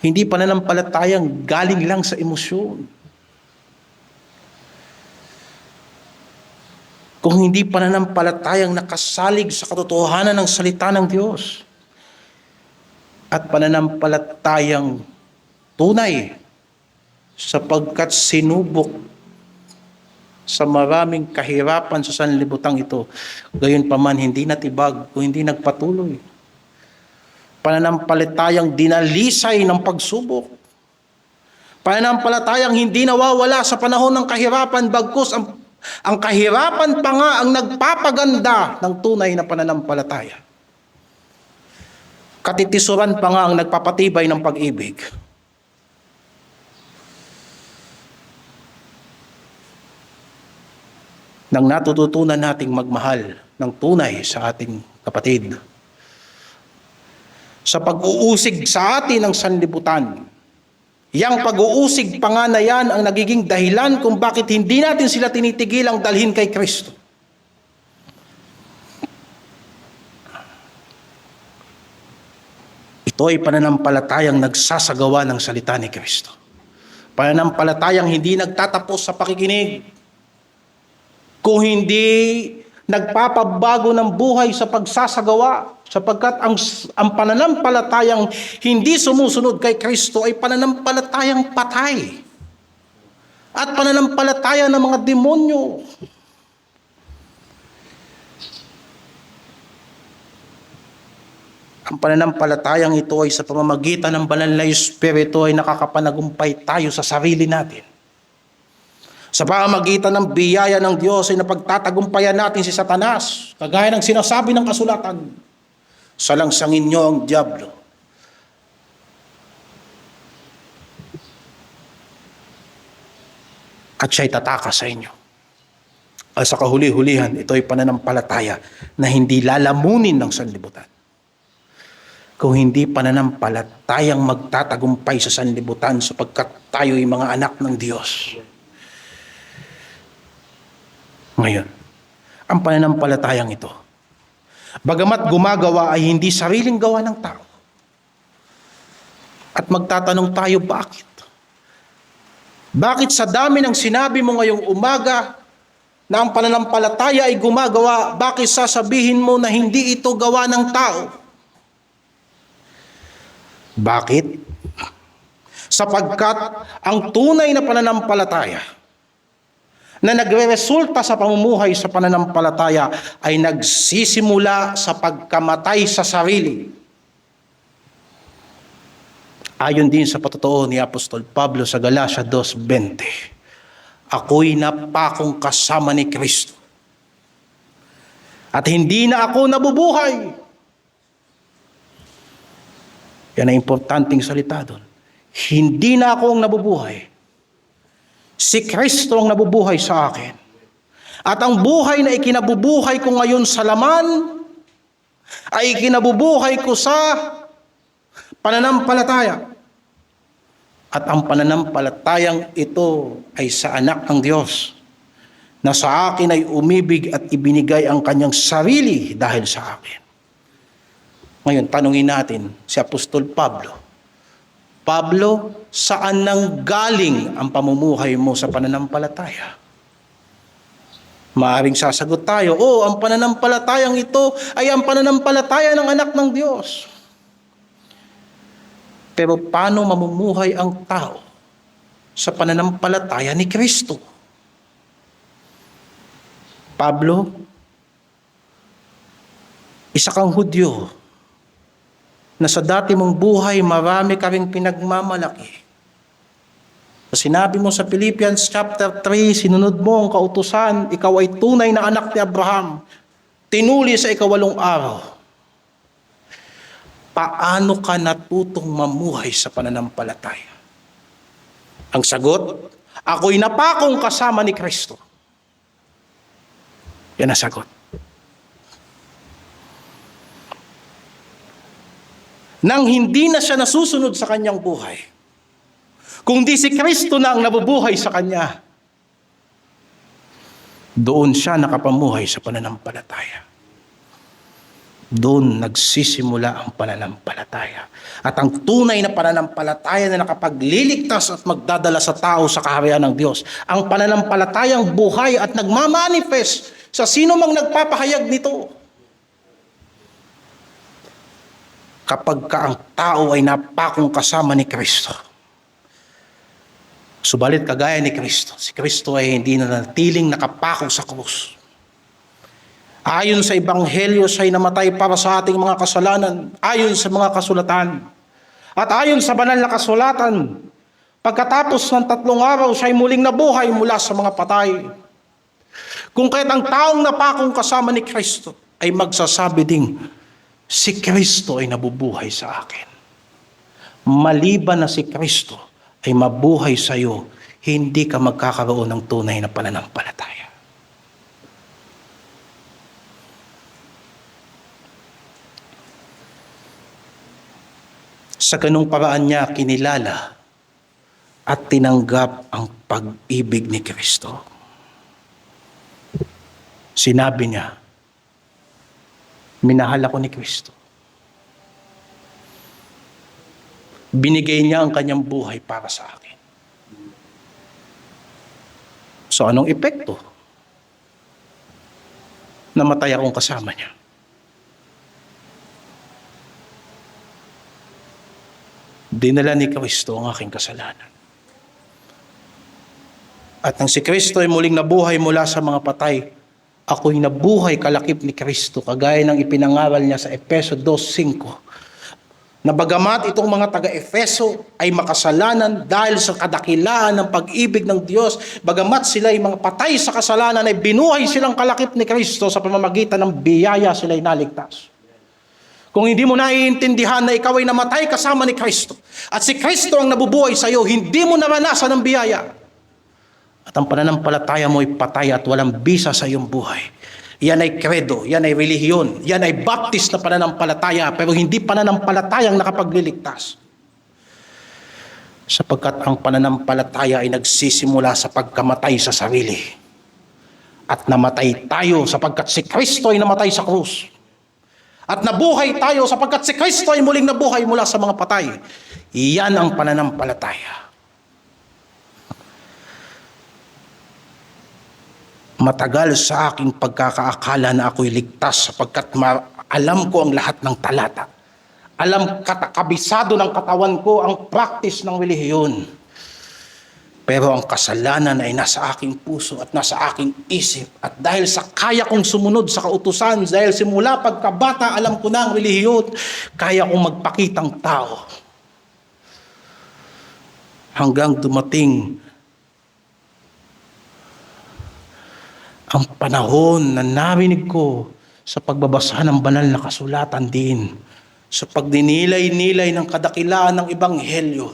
Hindi pananampalatayang galing lang sa emosyon. Kung hindi pananampalatayang nakasalig sa katotohanan ng salita ng Diyos. At pananampalatayang tunay sapagkat sinubok sa maraming kahirapan sa sanlibutang ito. Gayunpaman hindi natibag o hindi nagpatuloy. Pananampalatayang dinalisay ng pagsubok. Pananampalatayang hindi nawawala sa panahon ng kahirapan, bagkus ang kahirapan pa nga ang nagpapaganda ng tunay na pananampalataya. Katitisuran pa nga ang nagpapatibay ng pag-ibig. Nang natututunan nating magmahal ng tunay sa ating kapatid. Sa pag-uusig sa atin ng sanlibutan. Yang pag-uusig pa nga na yan ang nagiging dahilan kung bakit hindi natin sila tinitigilang dalhin kay Kristo. Ito ay pananampalatayang nagsasagawa ng salita ni Kristo. Pananampalatayang hindi nagtatapos sa pakikinig. Kung hindi nagpapabago ng buhay sa pagsasagawa, sapagkat ang pananampalatayang hindi sumusunod kay Kristo ay pananampalatayang patay at pananampalataya ng mga demonyo. Ang pananampalatayang ito ay sa pamamagitan ng banal na Espiritu ay nakakapanagumpay tayo sa sarili natin. Sa pamamagitan ng biyaya ng Diyos ay napagtatagumpayan natin si Satanas, kagaya ng sinasabi ng kasulatan, salangsangin niyo ang dyablo. At siya'y tatakas sa inyo. At sa kahuli-hulihan, ito ay pananampalataya na hindi lalamunin ng sanlibutan. Kung hindi pananampalatayang magtatagumpay sa sanlibutan sapagkat tayo ay mga anak ng Diyos. Ngayon, ang pananampalatayang ito, bagamat gumagawa ay hindi sariling gawa ng tao. At magtatanong tayo, bakit? Bakit sa dami ng sinabi mo ngayong umaga na ang pananampalataya ay gumagawa, bakit sasabihin mo na hindi ito gawa ng tao? Bakit? Sapagkat ang tunay na pananampalataya na nagre-resulta sa pamumuhay sa pananampalataya ay nagsisimula sa pagkamatay sa sarili. Ayon din sa patotoo ni Apostol Pablo sa Galatia 2:20, ako'y napakong kasama ni Kristo. At hindi na ako nabubuhay. Yan ang importanteng salita doon. Hindi na ako ang nabubuhay. Si Kristo ang nabubuhay sa akin. At ang buhay na ikinabubuhay ko ngayon sa laman, ay ikinabubuhay ko sa pananampalataya. At ang pananampalatayang ito ay sa anak ng Diyos, na sa akin ay umibig at ibinigay ang kanyang sarili dahil sa akin. Ngayon, tanungin natin si Apostol Pablo. Pablo, saan nang galing ang pamumuhay mo sa pananampalataya? Maaring sasagot tayo, ang pananampalatayang ito ay ang pananampalataya ng anak ng Diyos. Pero paano mamumuhay ang tao sa pananampalataya ni Kristo? Pablo, isa kang Hudyo, na sa dati mong buhay marami ka ring pinagmamalaki. Sinabi mo sa Philippians chapter 3, sinunod mo ang kautusan, ikaw ay tunay na anak ni Abraham, tinuli sa ikawalong araw. Paano ka natutong mamuhay sa pananampalataya? Ang sagot, ako'y napakong kasama ni Kristo. Yan ang sagot. Nang hindi na siya nasusunod sa kanyang buhay, kundi si Kristo na ang nabubuhay sa kanya, doon siya nakapamuhay sa pananampalataya. Doon nagsisimula ang pananampalataya. At ang tunay na pananampalataya na nakapagliligtas at magdadala sa tao sa kaharian ng Diyos, ang pananampalatayang buhay at nagmamanifest sa sino mang nagpapahayag nito. Kapag ka ang tao ay napakong kasama ni Kristo. Subalit kagaya ni Kristo, si Kristo ay hindi na natiling nakapako sa krus. Ayon sa Ebanghelyo, siya'y namatay para sa ating mga kasalanan, ayon sa mga kasulatan. At ayon sa banal na kasulatan, pagkatapos ng 3 araw, siya'y muling nabuhay mula sa mga patay. Kung kaya't ang taong napakong kasama ni Kristo ay magsasabi ding, si Kristo ay nabubuhay sa akin. Maliban na si Kristo ay mabuhay sa iyo, hindi ka magkakaroon ng tunay na pananampalataya. Sa ganung paraan niya kinilala at tinanggap ang pag-ibig ni Kristo. Sinabi niya, minahal ako ni Kristo. Binigay niya ang kanyang buhay para sa akin. So anong epekto? Namatay akong kasama niya. Dinala ni Kristo ang aking kasalanan. At nang si Kristo ay muling nabuhay mula sa mga patay, ako'y nabuhay kalakip ni Kristo, kagaya ng ipinangaral niya sa Efeso 2:5. Na bagamat itong mga taga-Efeso ay makasalanan dahil sa kadakilaan ng pag-ibig ng Diyos, bagamat sila ay mga patay sa kasalanan, ay binuhay silang kalakip ni Kristo sa pamamagitan ng biyaya sila ay naligtas. Kung hindi mo naiintindihan na ikaw ay namatay kasama ni Kristo, at si Kristo ang nabubuhay sa iyo, hindi mo naranasan ang biyaya. At ang pananampalataya mo ay patay at walang bisa sa iyong buhay. Yan ay kredo, yan ay relihiyon, yan ay baptist na pananampalataya, pero hindi pananampalatayang nakapagliligtas. Sapagkat ang pananampalataya ay nagsisimula sa pagkamatay sa sarili. At namatay tayo sapagkat si Kristo ay namatay sa krus. At nabuhay tayo sapagkat si Kristo ay muling nabuhay mula sa mga patay. Iyan ang pananampalataya. Matagal sa aking pagkakaakala na ako'y ligtas sapagkat alam ko ang lahat ng talata. Alam kabisado ng katawan ko ang practice ng relihiyon. Pero ang kasalanan ay nasa aking puso at nasa aking isip. At dahil sa kaya kong sumunod sa kautusan, dahil simula pagkabata alam ko na ang relihiyon, kaya kong magpakitang tao. Hanggang dumating ang panahon na narinig ko sa pagbabasa ng banal na kasulatan din, sa pagdinilay-nilay ng kadakilaan ng Ebanghelyo,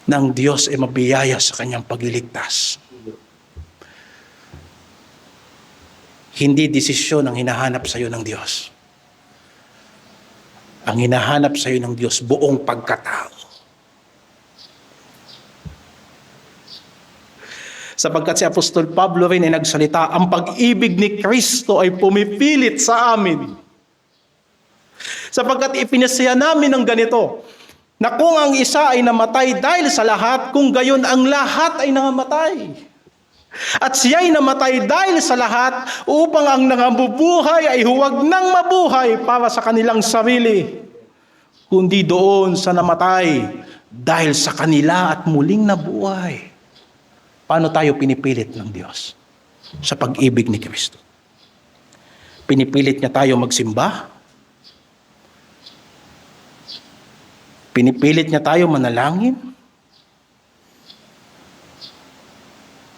ng Diyos ay mabiyaya sa kanyang pagliligtas. Hindi desisyon ang hinahanap sa iyo ng Diyos. Ang hinahanap sa iyo ng Diyos, buong pagkatao. Sapagkat si Apostol Pablo rin ay nagsalita, ang pag-ibig ni Kristo ay pumipilit sa amin. Sapagkat ipinasaya namin ng ganito, na kung ang isa ay namatay dahil sa lahat, kung gayon ang lahat ay nangamatay. At siya ay namatay dahil sa lahat, upang ang nangabubuhay ay huwag nang mabuhay para sa kanilang sarili, kundi doon sa namatay dahil sa kanila at muling nabuhay. Paano tayo pinipilit ng Diyos? Sa pag-ibig ni Kristo. Pinipilit niya tayo magsimba. Pinipilit niya tayo manalangin.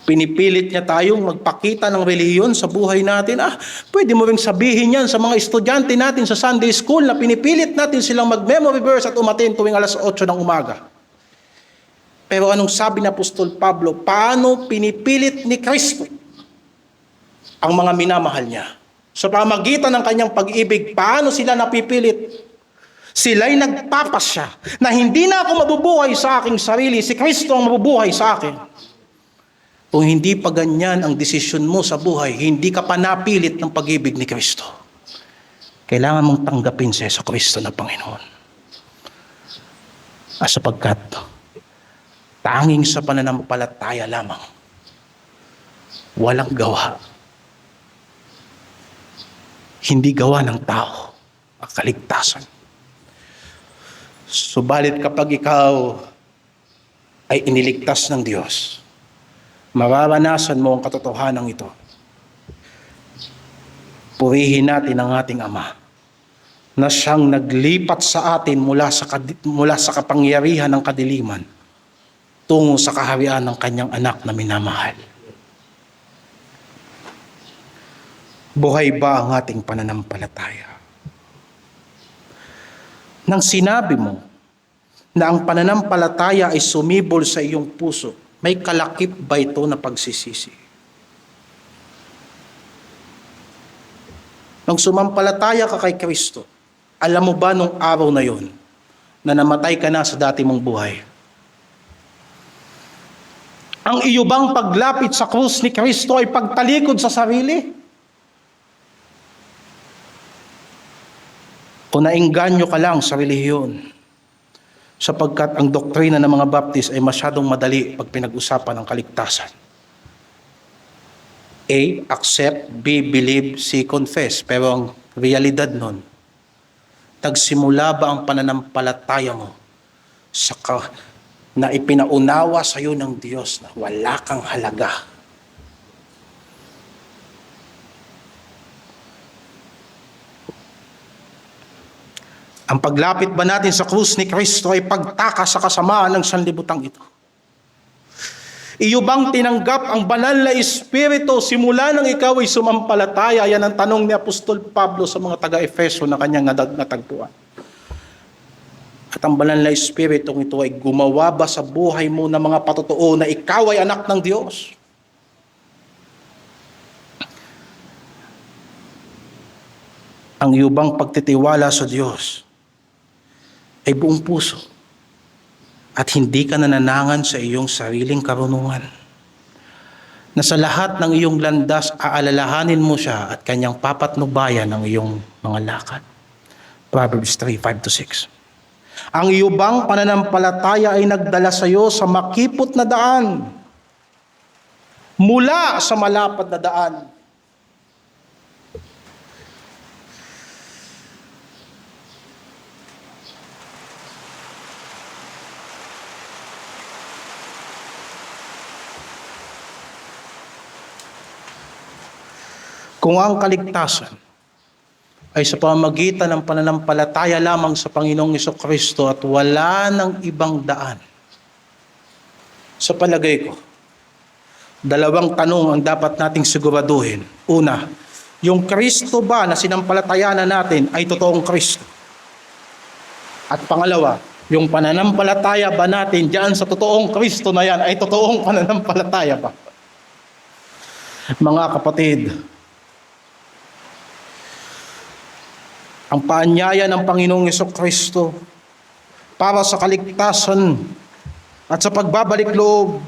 Pinipilit niya tayong magpakita ng relihiyon sa buhay natin. Pwede mo ring sabihin yan sa mga estudyante natin sa Sunday School na pinipilit natin silang mag-memory verse at umatin tuwing alas 8 ng umaga. Pero anong sabi ni Apostol Pablo? Paano pinipilit ni Kristo ang mga minamahal niya? Sa pamagitan ng kanyang pag-ibig, paano sila napipilit? Sila'y nagpapasya na hindi na ako mabubuhay sa aking sarili, si Kristo ang mabubuhay sa akin. Kung hindi pa ganyan ang desisyon mo sa buhay, hindi ka pa napilit ng pag-ibig ni Kristo. Kailangan mong tanggapin si Yesu Kristo na Panginoon. Sapagkat tanging sa pananampalataya lamang, walang gawa. Hindi gawa ng tao ang kaligtasan. Subalit kapag ikaw ay iniligtas ng Diyos, mararanasan mo ang katotohanan ito. Purihin natin ang ating Ama na siyang naglipat sa atin mula sa kapangyarihan ng kadiliman tungo sa kaharian ng kanyang anak na minamahal. Buhay ba ang ating pananampalataya? Nang sinabi mo na ang pananampalataya ay sumibol sa iyong puso, may kalakip ba ito na pagsisisi? Nang sumampalataya ka kay Kristo, alam mo ba nung araw na yon na namatay ka na sa dati mong buhay? Ang iyo bang paglapit sa krus ni Kristo ay pagtalikod sa sarili? Kung naengganyo ka lang sa relihiyon, sapagkat ang doktrina ng mga Baptist ay masyadong madali pag pinag-usapan ng kaligtasan. A, accept. B, believe. C, confess. Pero ang realidad nun, nagsimula ba ang pananampalataya mo na ipinaunawa sa iyo ng Diyos na wala kang halaga? Ang paglapit ba natin sa krus ni Kristo ay pagtaka sa kasamaan ng sanlibutan ito? Iyo bang tinanggap ang banal na Espiritu simula nang ikaw ay sumampalataya? Yan ang tanong ni Apostol Pablo sa mga taga-Efeso na kanyang natagpuan. At ang banal na Espiritu ito ay gumawa ba sa buhay mo ng mga patotoo na ikaw ay anak ng Diyos? Ang iyo bang pagtitiwala sa Diyos ay buong puso at hindi ka nananangan sa iyong sariling karunungan, na sa lahat ng iyong landas aalalahanin mo siya at kanyang papatnubayan ang iyong mga lakad? Proverbs 3:5-6. Ang iyo bang pananampalataya ay nagdala sa iyo sa makipot na daan mula sa malapad na daan? Kung ang kaligtasan ay sa pamamagitan ng pananampalataya lamang sa Panginoong Jesucristo at wala ng ibang daan, sa palagay ko, dalawang tanong ang dapat nating siguraduhin. Una, yung Kristo ba na sinampalatayanan natin ay totoong Kristo? At pangalawa, yung pananampalataya ba natin diyan sa totoong Kristo na yan ay totoong pananampalataya ba? Mga kapatid, ang paanyaya ng Panginoong Jesucristo para sa kaligtasan at sa pagbabalik loob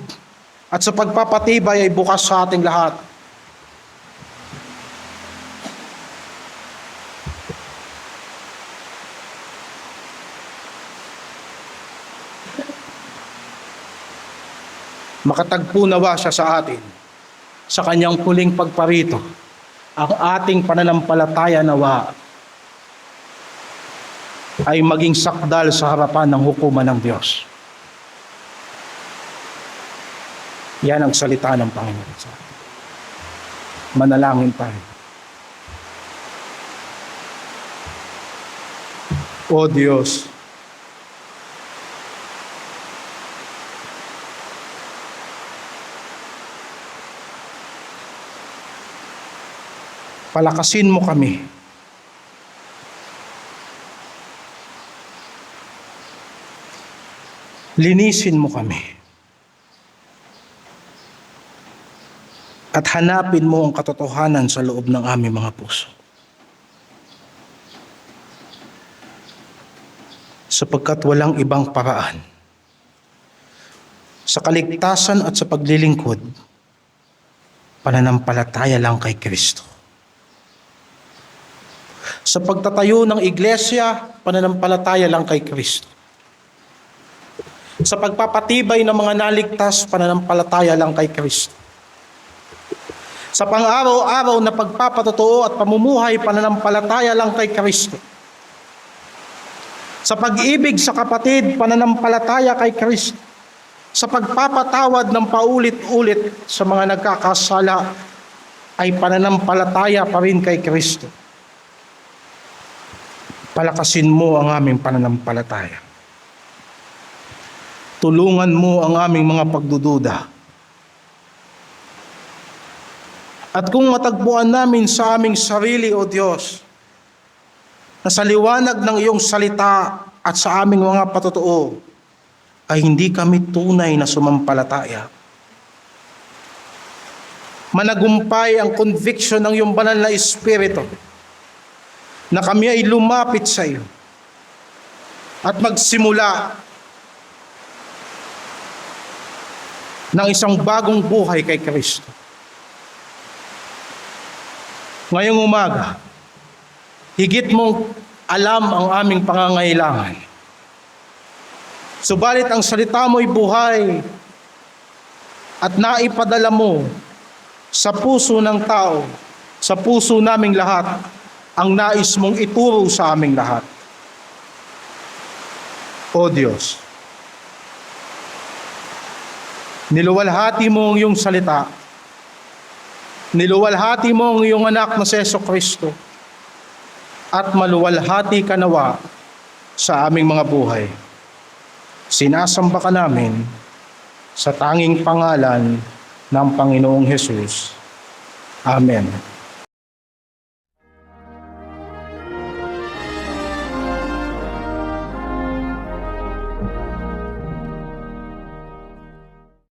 at sa pagpapatibay ay bukas sa ating lahat. Makatagpo nawa siya sa atin sa kanyang huling pagparito. Ang ating pananampalataya nawa ay maging sakdal sa harapan ng hukuman ng Diyos. Yan ang salita ng Panginoon sa atin. Manalangin tayo. O Diyos, palakasin mo kami linisin mo kami at hanapin mo ang katotohanan sa loob ng aming mga puso, sapagkat walang ibang paraan sa kaligtasan at sa paglilingkod, pananampalataya lang kay Kristo. Sa pagtatayo ng iglesia, pananampalataya lang kay Kristo. Sa pagpapatibay ng mga naligtas, pananampalataya lang kay Kristo. Sa pang-araw-araw na pagpapatotoo at pamumuhay, pananampalataya lang kay Kristo. Sa pag-ibig sa kapatid, pananampalataya kay Kristo. Sa pagpapatawad ng paulit-ulit sa mga nagkakasala, ay pananampalataya pa rin kay Kristo. Palakasin mo ang aming pananampalataya. Tulungan mo ang aming mga pagdududa. At kung matagpuan namin sa aming sarili, O Diyos, na sa liwanag ng iyong salita at sa aming mga patotoo, ay hindi kami tunay na sumampalataya, managumpay ang conviction ng iyong banal na Espiritu na kami ay lumapit sa iyo at magsimula ng isang bagong buhay kay Kristo. Ngayong umaga, higit mong alam ang aming pangangailangan. Subalit ang salita mo'y buhay at naipadala mo sa puso ng tao, sa puso naming lahat, ang nais mong ituro sa aming lahat. O Diyos, niluwalhati mo ang iyong salita, niluwalhati mo ang iyong anak na si Jesucristo, at maluwalhati ka nawa sa aming mga buhay. Sinasamba ka namin sa tanging pangalan ng Panginoong Hesus. Amen.